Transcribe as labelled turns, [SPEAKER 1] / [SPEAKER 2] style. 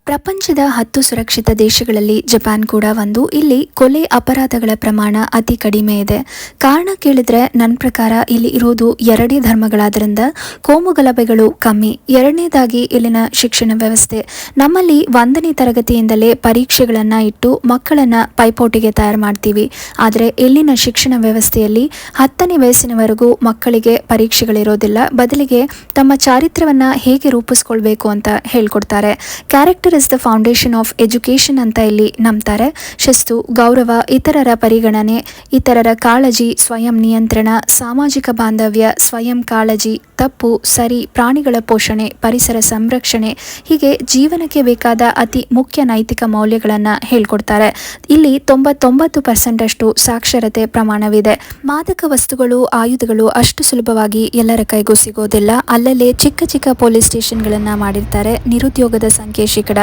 [SPEAKER 1] ಪ್ರಪಂಚದ 10 ಸುರಕ್ಷಿತ ದೇಶಗಳಲ್ಲಿ ಜಪಾನ್ ಕೂಡ ಒಂದು. ಇಲ್ಲಿ ಕೊಲೆ ಅಪರಾಧಗಳ ಪ್ರಮಾಣ ಅತಿ ಕಡಿಮೆ ಇದೆ. ಕಾರಣ ಕೇಳಿದ್ರೆ ನನ್ನ ಪ್ರಕಾರ ಇಲ್ಲಿ ಇರೋದು ಎರಡೇ ಧರ್ಮಗಳಾದ್ರಿಂದ ಕೋಮು ಗಲಭೆಗಳು ಕಮ್ಮಿ. ಎರಡನೇದಾಗಿ ಇಲ್ಲಿನ ಶಿಕ್ಷಣ ವ್ಯವಸ್ಥೆ. ನಮ್ಮಲ್ಲಿ 1ನೇ ತರಗತಿಯಿಂದಲೇ ಪರೀಕ್ಷೆಗಳನ್ನು ಇಟ್ಟು ಮಕ್ಕಳನ್ನು ಪೈಪೋಟಿಗೆ ತಯಾರು ಮಾಡ್ತೀವಿ. ಆದರೆ ಇಲ್ಲಿನ ಶಿಕ್ಷಣ ವ್ಯವಸ್ಥೆಯಲ್ಲಿ 10ನೇ ವಯಸ್ಸಿನವರೆಗೂ ಮಕ್ಕಳಿಗೆ ಪರೀಕ್ಷೆಗಳಿರೋದಿಲ್ಲ. ಬದಲಿಗೆ ತಮ್ಮ ಚಾರಿತ್ರ್ಯವನ್ನು ಹೇಗೆ ರೂಪಿಸ್ಕೊಳ್ಬೇಕು ಅಂತ ಹೇಳ್ಕೊಡ್ತಾರೆ. Character is the foundation of education ಅಂತ ಇಲ್ಲಿ ನಂಬ್ತಾರೆ. ಶಿಸ್ತು, ಗೌರವ, ಇತರರ ಪರಿಗಣನೆ, ಇತರರ ಕಾಳಜಿ, ಸ್ವಯಂ ನಿಯಂತ್ರಣ, ಸಾಮಾಜಿಕ ಬಾಂಧವ್ಯ, ಸ್ವಯಂ ಕಾಳಜಿ, ತಪ್ಪು ಸರಿ, ಪ್ರಾಣಿಗಳ ಪೋಷಣೆ, ಪರಿಸರ ಸಂರಕ್ಷಣೆ, ಹೀಗೆ ಜೀವನಕ್ಕೆ ಬೇಕಾದ ಅತಿ ಮುಖ್ಯ ನೈತಿಕ ಮೌಲ್ಯಗಳನ್ನು ಹೇಳ್ಕೊಡ್ತಾರೆ. ಇಲ್ಲಿ 99% ಅಷ್ಟು ಸಾಕ್ಷರತೆ ಪ್ರಮಾಣವಿದೆ. ಮಾದಕ ವಸ್ತುಗಳು, ಆಯುಧಗಳು ಅಷ್ಟು ಸುಲಭವಾಗಿ ಎಲ್ಲರ ಕೈಗೂ ಸಿಗೋದಿಲ್ಲ. ಅಲ್ಲಲ್ಲೇ ಚಿಕ್ಕ ಚಿಕ್ಕ ಪೊಲೀಸ್ ಸ್ಟೇಷನ್ಗಳನ್ನು ಮಾಡಿರ್ತಾರೆ. ನಿರುದ್ಯೋಗದ ಸಂಖ್ಯೆ ಶೇಕಡ